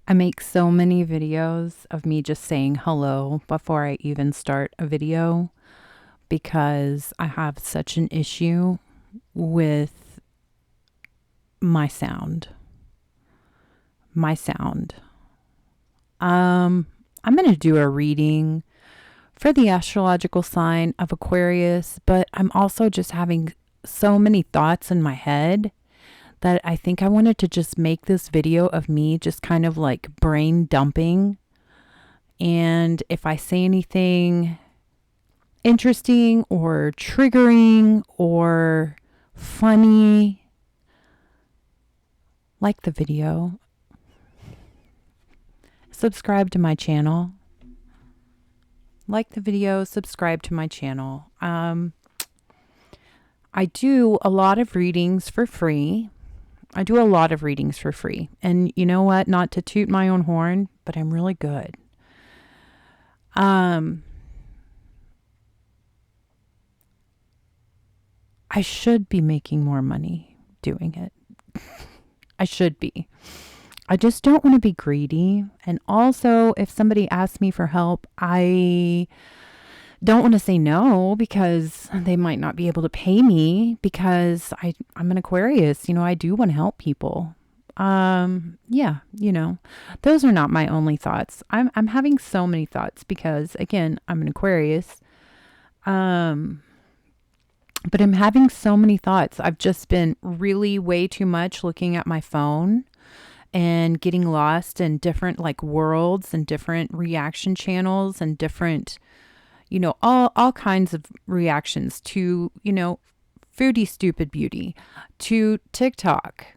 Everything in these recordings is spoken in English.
I make so many videos of me just saying hello before I even start a video because I have such an issue with my sound. My sound. I'm going to do a reading for the astrological sign of Aquarius, but I'm also just having so many thoughts in my head that I think I wanted to just make this video of me just kind of like brain dumping. And if I say anything interesting or triggering or funny, like the video, subscribe to my channel. Like the video, subscribe to my channel. I do a lot of readings for free. And you know what? Not to toot my own horn, but I'm really good. I should be making more money doing it. I should be. I just don't want to be greedy. And also, if somebody asks me for help, I don't want to say no because they might not be able to pay me because I'm an Aquarius. I do want to help people. Yeah, those are not my only thoughts. I'm having so many thoughts because again, I'm an Aquarius. But I'm having so many thoughts. I've just been really way too much looking at my phone and getting lost in different like worlds and different reaction channels and different, all kinds of reactions to, foodie stupid beauty, to TikTok,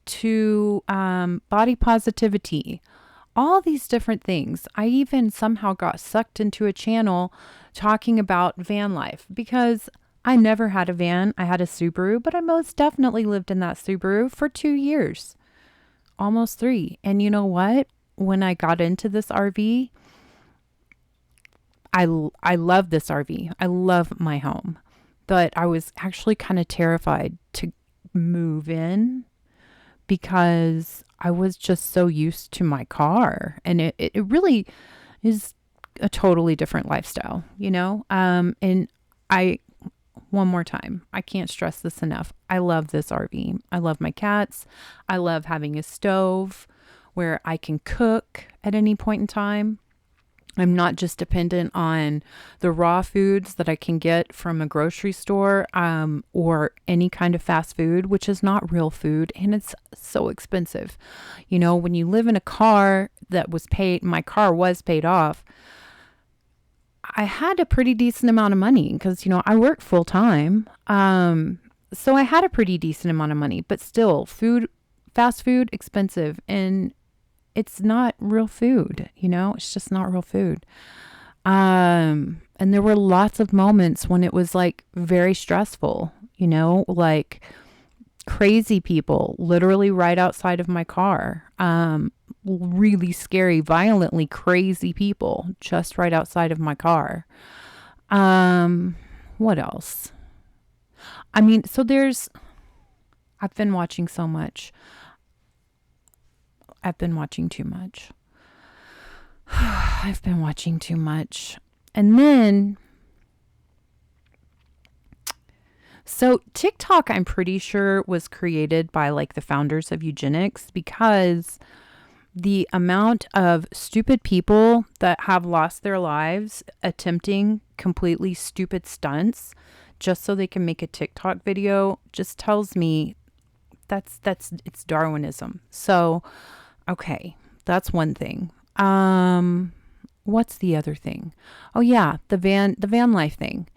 to body positivity, all these different things. I even somehow got sucked into a channel talking about van life because I never had a van. I had a Subaru, but I most definitely lived in that Subaru for 2 years, almost 3. And you know what? When I got into this RV, I love this RV. I love my home, but I was actually kind of terrified to move in because I was just so used to my car, and it really is a totally different lifestyle, and I one more time, I can't stress this enough. I love this RV. I love my cats. I love having a stove where I can cook at any point in time. I'm not just dependent on the raw foods that I can get from a grocery store or any kind of fast food, which is not real food and it's so expensive. When you live in a car that was paid, my car was paid off. I had a pretty decent amount of money because, I work full time. So I had a pretty decent amount of money, but still fast food, expensive. And it's not real food, it's just not real food. And there were lots of moments when it was like very stressful, like crazy people literally right outside of my car. Really scary, violently crazy people just right outside of my car. What else? I've been watching so much. I've been watching too much. I've been watching too much. And then, so TikTok, I'm pretty sure was created by like the founders of eugenics because the amount of stupid people that have lost their lives attempting completely stupid stunts just so they can make a TikTok video just tells me it's Darwinism. So, okay, that's one thing. What's the other thing? Oh yeah, the van life thing.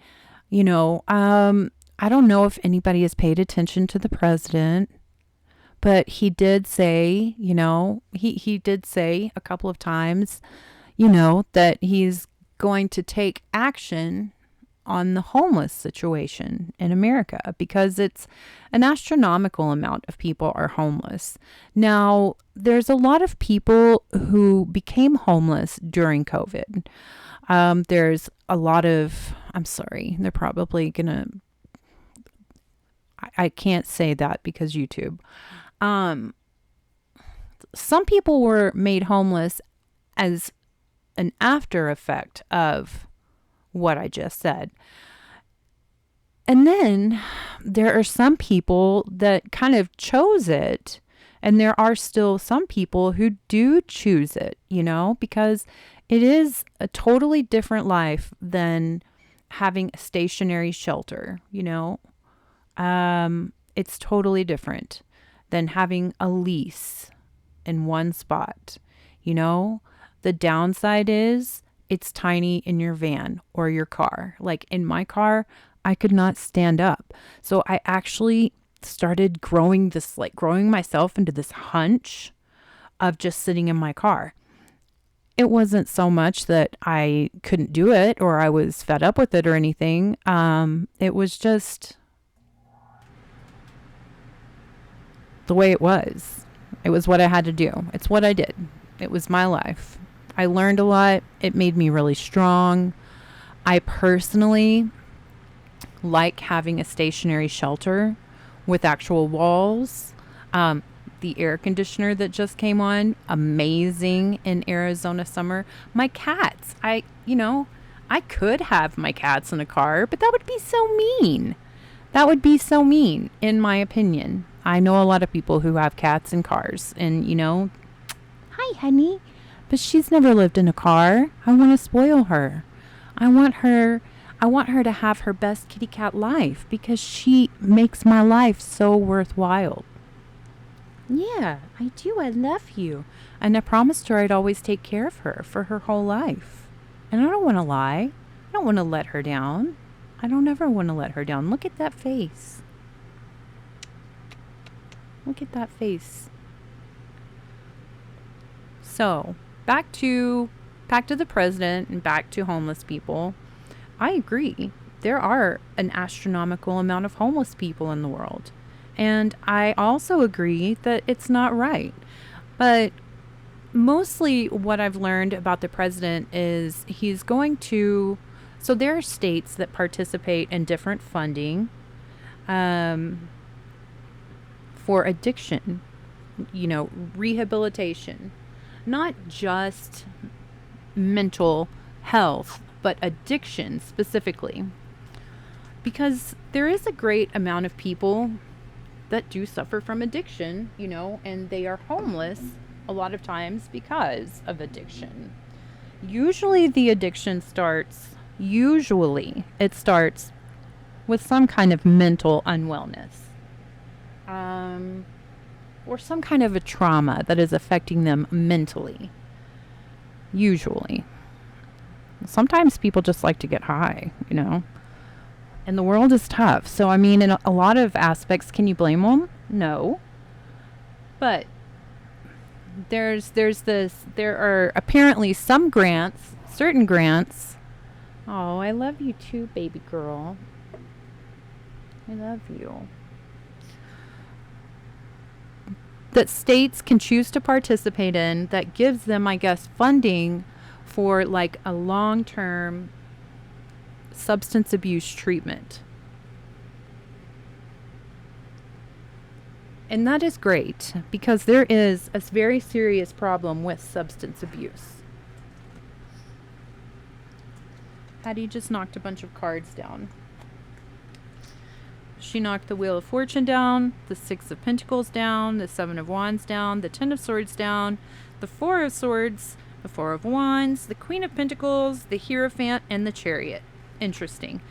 I don't know if anybody has paid attention to the president. But he did say, he did say a couple of times, that he's going to take action on the homeless situation in America because it's an astronomical amount of people are homeless. Now, there's a lot of people who became homeless during COVID. There's a lot of, I'm sorry, they're probably going to, I can't say that because YouTube. Some people were made homeless as an after effect of what I just said. And then there are some people that kind of chose it. And there are still some people who do choose it, because it is a totally different life than having a stationary shelter, It's totally different than having a lease in one spot. The downside is it's tiny in your van or your car. Like in my car, I could not stand up. So I actually started growing myself into this hunch of just sitting in my car. It wasn't so much that I couldn't do it or I was fed up with it or anything. It was just the way it was. It was what I had to do. It's what I did. It was my life. I learned a lot. It made me really strong. I personally like having a stationary shelter with actual walls. The air conditioner that just came on, amazing in Arizona summer. My cats, I could have my cats in a car, but that would be so mean. That would be so mean, in my opinion. I know a lot of people who have cats in cars, and hi, honey. But she's never lived in a car. I want to spoil her. I want her to have her best kitty cat life because she makes my life so worthwhile. Yeah, I do. I love you. And I promised her I'd always take care of her for her whole life. And I don't want to lie. I don't want to let her down. I don't ever want to let her down. Look at that face. Look at that face. So, back to the president and back to homeless people. I agree. There are an astronomical amount of homeless people in the world. And I also agree that it's not right. But mostly what I've learned about the president is he's going to... So there are states that participate in different funding for addiction, rehabilitation. Not just mental health, but addiction specifically. Because there is a great amount of people that do suffer from addiction, and they are homeless a lot of times because of addiction. Usually it starts with some kind of mental unwellness. Or some kind of a trauma that is affecting them mentally. Usually. Sometimes people just like to get high, And the world is tough. So, I mean, in a lot of aspects, can you blame them? No. But there are apparently certain grants. Oh, I love you too, baby girl. I love you. That states can choose to participate in that gives them, I guess, funding for like a long-term substance abuse treatment. And that is great because there is a very serious problem with substance abuse. Hattie just knocked a bunch of cards down. She knocked the Wheel of Fortune down, the Six of Pentacles down, the Seven of Wands down, the Ten of Swords down, the Four of Swords, the Four of Wands, the Queen of Pentacles, the Hierophant, and the Chariot. Interesting.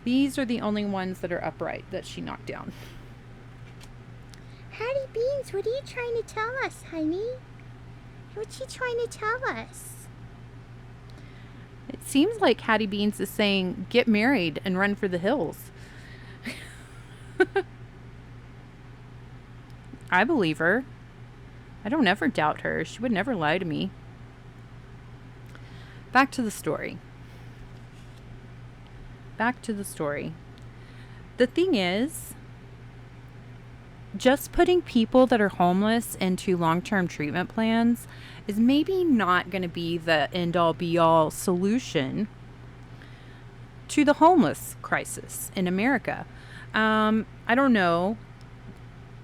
These are the only ones that are upright that she knocked down. Hattie Beans, what are you trying to tell us, honey? What's she trying to tell us? It seems like Hattie Beans is saying, get married and run for the hills. I believe her. I don't ever doubt her. She would never lie to me. Back to the story. The thing is, just putting people that are homeless into long-term treatment plans is maybe not going to be the end-all be-all solution to the homeless crisis in America. I don't know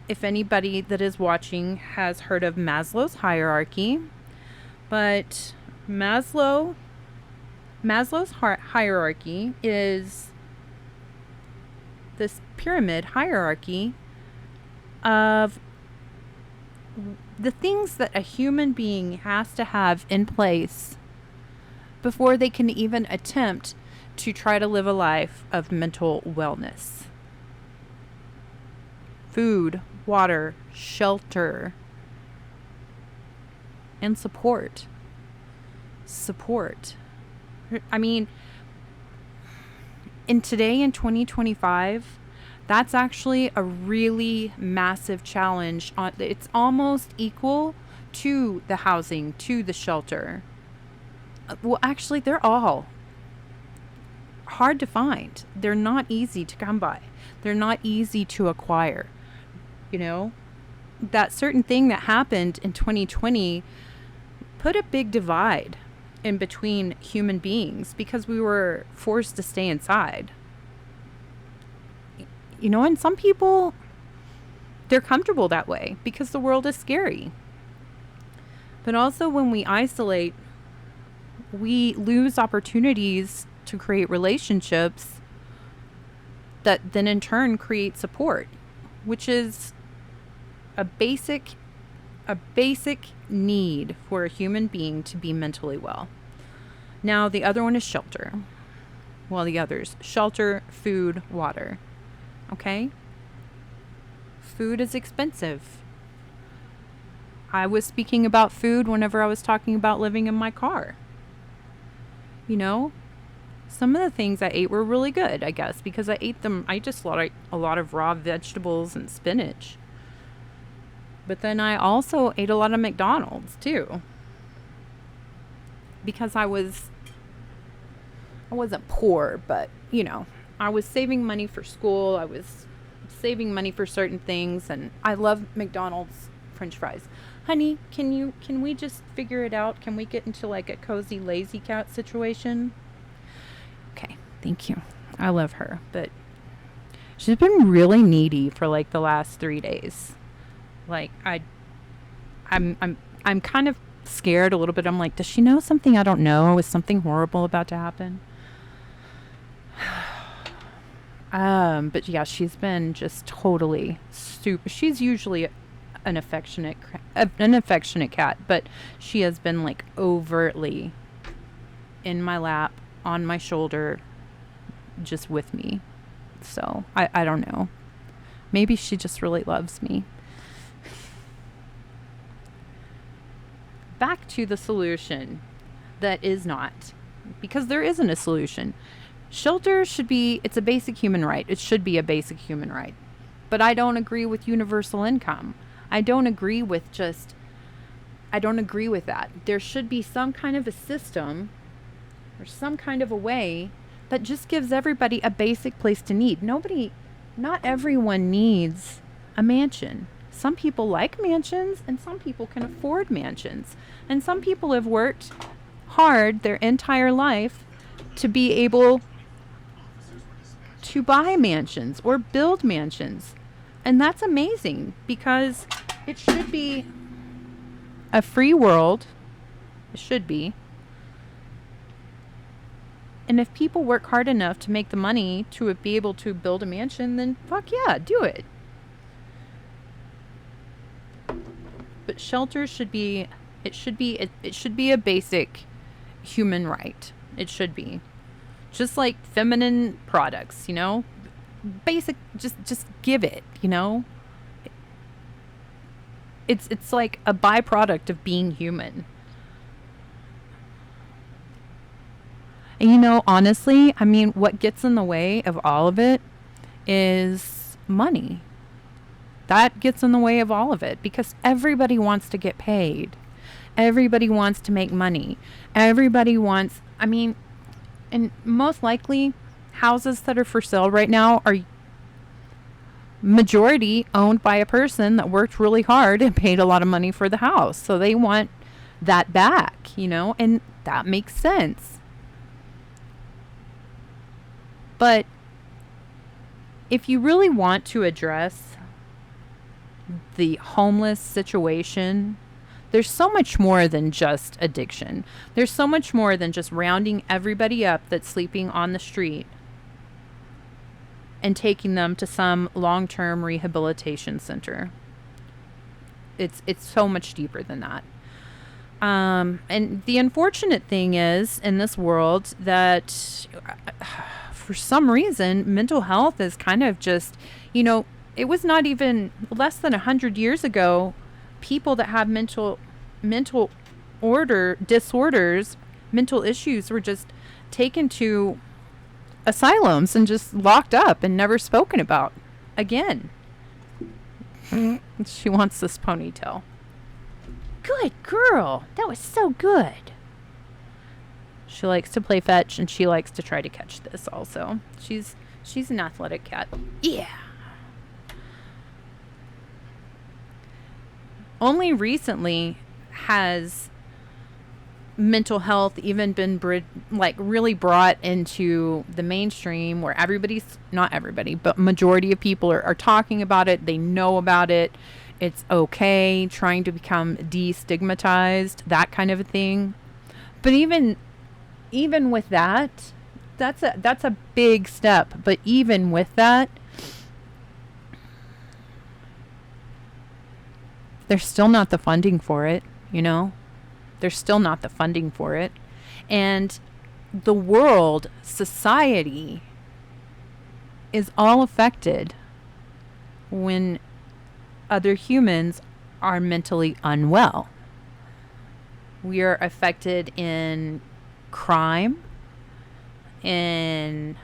if anybody that is watching has heard of Maslow's hierarchy, but Maslow's hierarchy is this pyramid hierarchy of the things that a human being has to have in place before they can even attempt to try to live a life of mental wellness. Food, water, shelter, and support. Support. I mean, in 2025, that's actually a really massive challenge. It's almost equal to the housing, to the shelter. Well, actually, they're all hard to find. They're not easy to come by. They're not easy to acquire. You know, that certain thing that happened in 2020 put a big divide in between human beings because we were forced to stay inside. You know, and some people, they're comfortable that way because the world is scary. But also when we isolate, we lose opportunities to create relationships that then in turn create support, which is a basic need for a human being to be mentally well. Now, the other one is shelter. Well, the others, shelter, food, water. Okay? Food is expensive. I was speaking about food whenever I was talking about living in my car. You know, some of the things I ate were really good, I guess, because I just ate a lot of raw vegetables and spinach. But then I also ate a lot of McDonald's too. Because I wasn't poor, but you know, I was saving money for school. I was saving money for certain things, and I love McDonald's French fries. Honey, can we just figure it out? Can we get into like a cozy lazy cat situation? Okay, thank you. I love her, but she's been really needy for like the last 3 days. Like I'm kind of scared a little bit. I'm like, does she know something I don't know? Is something horrible about to happen? But yeah, she's been just totally super. She's usually an affectionate cat, but she has been like overtly in my lap, on my shoulder, just with me. So I don't know. Maybe she just really loves me. Back to the solution that is not, because there isn't a solution. Shelter it's a basic human right. It should be a basic human right. But I don't agree with universal income. I don't agree with that. There should be some kind of a system or some kind of a way that just gives everybody a basic place to need. Not everyone needs a mansion. Some people like mansions, and some people can afford mansions. And some people have worked hard their entire life to be able to buy mansions or build mansions. And that's amazing, because it should be a free world. It should be. And if people work hard enough to make the money to be able to build a mansion, then fuck yeah, do it. But shelter should be a basic human right. It should be. Just like feminine products, you know? Basic, just give it, you know? It's like a byproduct of being human. And you know, honestly, I mean, what gets in the way of all of it is money. That gets in the way of all of it, because everybody wants to get paid. Everybody wants to make money. Everybody wants, I mean, and most likely houses that are for sale right now are majority owned by a person that worked really hard and paid a lot of money for the house. So they want that back, you know, and that makes sense. But if you really want to address the homeless situation, there's so much more than just addiction. There's so much more than just rounding everybody up that's sleeping on the street and taking them to some long-term rehabilitation center. It's so much deeper than that. And the unfortunate thing is in this world that for some reason, mental health is kind of just, it was not even less than 100 years ago, people that have mental disorders, mental issues were just taken to asylums and just locked up and never spoken about again. She wants this ponytail. Good girl. That was so good. She likes to play fetch and she likes to try to catch this also. She's an athletic cat. Yeah. Only recently has mental health even been really brought into the mainstream where not everybody, but majority of people are talking about it. They know about it. It's okay, trying to become destigmatized, that kind of a thing. But even with that, that's a big step. But even with that, there's still not the funding for it, There's still not the funding for it. And the world, society, is all affected when other humans are mentally unwell. We are affected in crime, in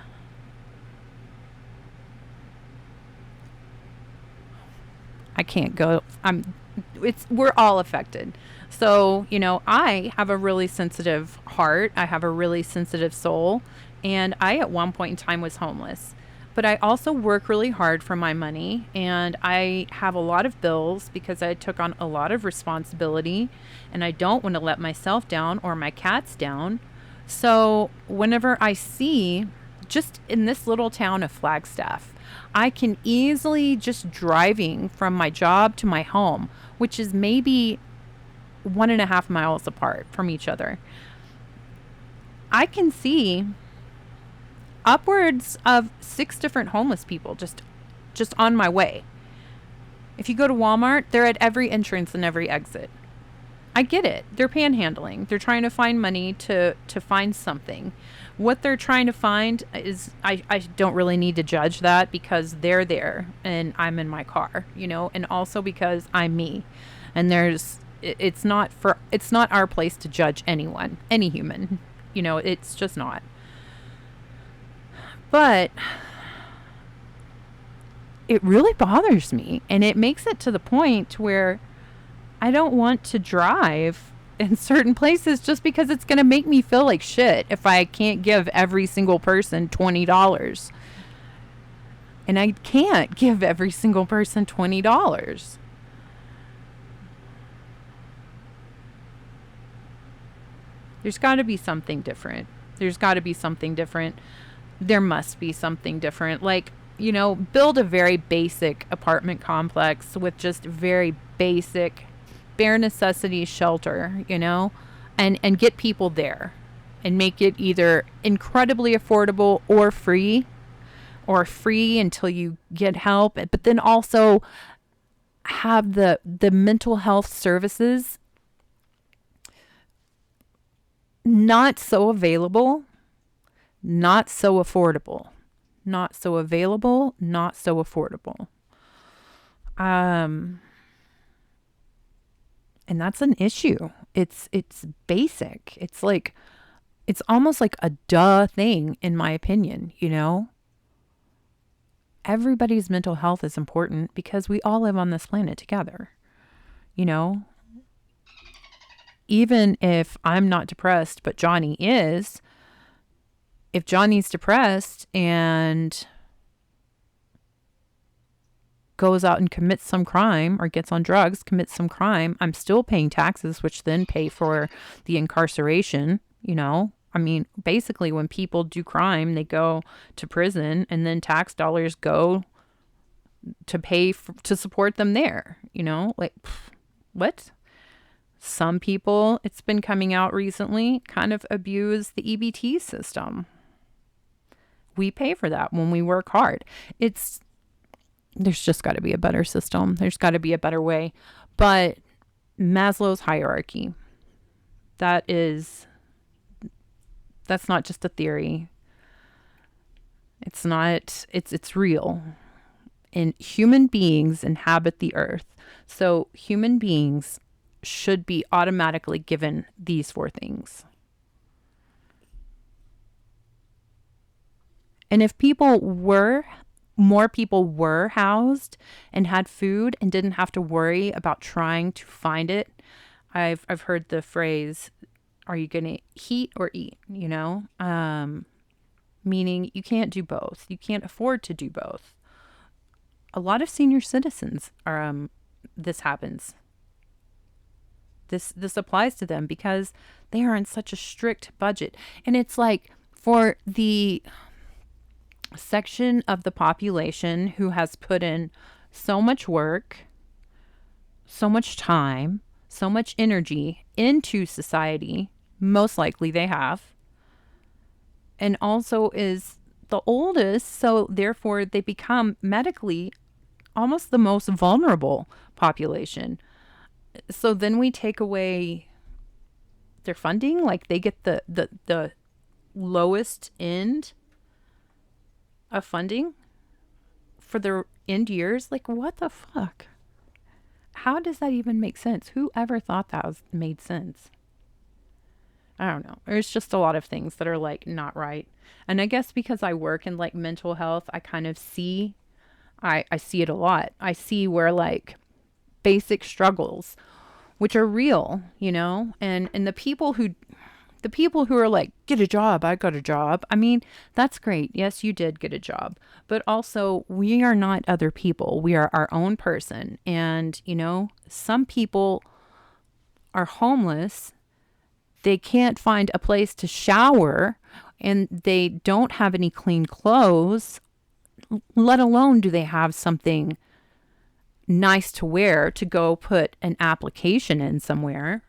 we're all affected. So, I have a really sensitive heart. I have a really sensitive soul. And I, at one point in time, was homeless. But I also work really hard for my money. And I have a lot of bills because I took on a lot of responsibility. And I don't want to let myself down or my cats down. So whenever I see, just in this little town of Flagstaff, I can easily, just driving from my job to my home, which is maybe 1.5 miles apart from each other, I can see upwards of 6 different homeless people just on my way. If you go to Walmart, they're at every entrance and every exit. I get it. They're panhandling. They're trying to find money to find something. What they're trying to find is, I don't really need to judge that because they're there and I'm in my car, and also because I'm me. And it's not our place to judge anyone, any human, it's just not. But it really bothers me, and it makes it to the point where I don't want to drive in certain places just because it's going to make me feel like shit if I can't give every single person $20. And I can't give every single person $20. There's got to be something different. There must be something different. Like, build a very basic apartment complex with just very basic, bare necessities shelter, and get people there and make it either incredibly affordable or free until you get help. But then also have the mental health services not so available, not so affordable. Not so available, not so affordable. And that's an issue. It's basic. It's almost like a duh thing, in my opinion, Everybody's mental health is important because we all live on this planet together, Even if I'm not depressed, but Johnny is, if Johnny's depressed and goes out and commits some crime or gets on drugs, commits some crime, I'm still paying taxes, which then pay for the incarceration, basically when people do crime, they go to prison and then tax dollars go to pay to support them there, like what? Some people, it's been coming out recently, kind of abuse the EBT system. We pay for that when we work hard. There's just got to be a better system. There's got to be a better way. But Maslow's hierarchy, that's not just a theory. It's not, it's real. And human beings inhabit the earth. So human beings should be automatically given these 4 things. And if more people were housed and had food and didn't have to worry about trying to find it, I've heard the phrase, are you going to heat or eat, meaning you can't do both. You can't afford to do both. A lot of senior citizens this happens. This applies to them because they are on such a strict budget. And it's like for the section of the population who has put in so much work, so much time, so much energy into society, most likely they have, and also is the oldest, so therefore they become medically almost the most vulnerable population. So then we take away their funding, like they get the lowest end of funding for their end years. Like, what the fuck? How does that even make sense? Who ever thought that made sense? I don't know. There's just a lot of things that are like not right. And I guess because I work in like mental health, I kind of see, I see it a lot. I see where like basic struggles, which are real, and the people who are like, get a job, I got a job. I mean, that's great. Yes, you did get a job. But also, we are not other people. We are our own person. And, some people are homeless. They can't find a place to shower and they don't have any clean clothes, let alone do they have something nice to wear to go put an application in somewhere.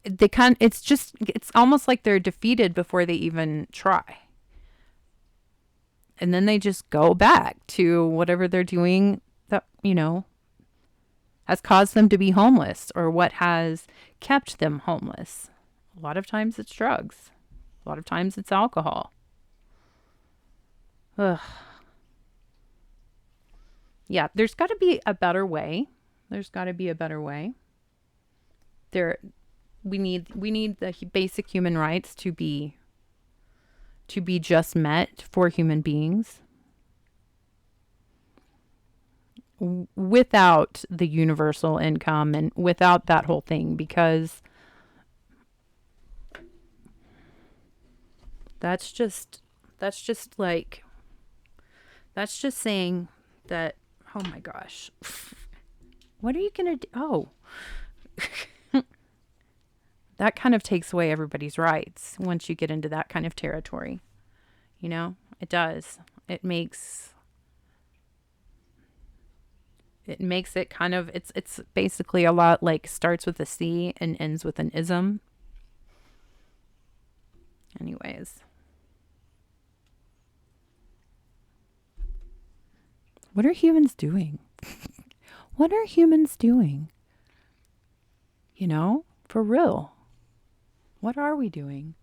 It's almost like they're defeated before they even try. And then they just go back to whatever they're doing that, has caused them to be homeless or what has kept them homeless. A lot of times it's drugs. A lot of times it's alcohol. Ugh. Yeah, there's got to be a better way. We need the basic human rights to be just met for human beings without the universal income and without that whole thing, because that's just saying that, oh my gosh, what are you going to do? Oh, that kind of takes away everybody's rights once you get into that kind of territory. It does. It makes it kind of, it's basically a lot like starts with a C and ends with an ism. Anyways. What are humans doing? What are humans doing? For real. What are we doing?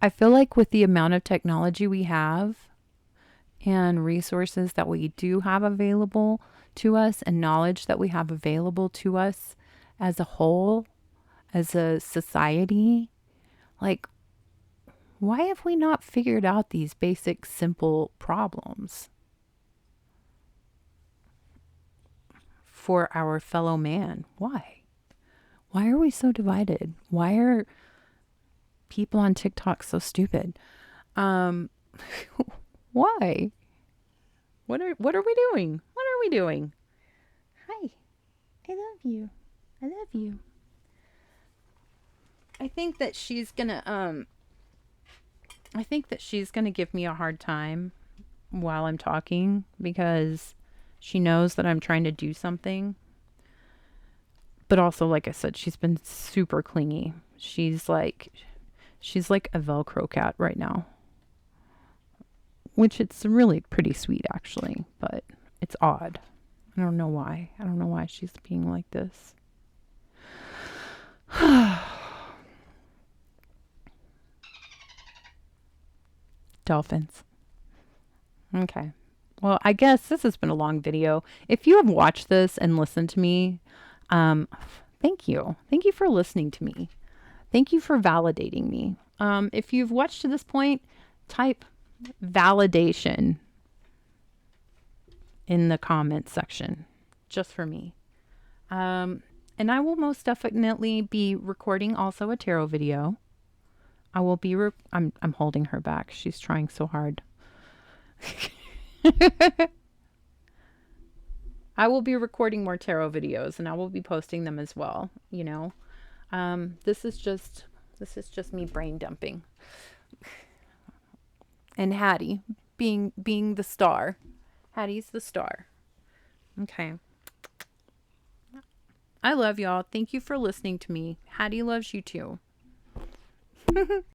I feel like with the amount of technology we have and resources that we do have available to us and knowledge that we have available to us as a whole, as a society, like, why have we not figured out these basic, simple problems for our fellow man? Why? Why are we so divided? Why are people on TikTok so stupid? Why? What are we doing? What are we doing? Hi. I love you. I love you. I think that she's gonna give me a hard time while I'm talking because she knows that I'm trying to do something. But also, like I said, she's been super clingy. She's like a Velcro cat right now. Which it's really pretty sweet actually, but it's odd. I don't know why. I don't know why she's being like this. Dolphins. Okay. Well, I guess this has been a long video. If you have watched this and listened to me, thank you. Thank you for listening to me. Thank you for validating me. If you've watched to this point, type validation in the comments section just for me. And I will most definitely be recording also a tarot video. I will be I'm holding her back. She's trying so hard. I will be recording more tarot videos and I will be posting them as well, you know. This is just me brain dumping. And Hattie being the star. Hattie's the star. Okay. I love y'all. Thank you for listening to me. Hattie loves you too.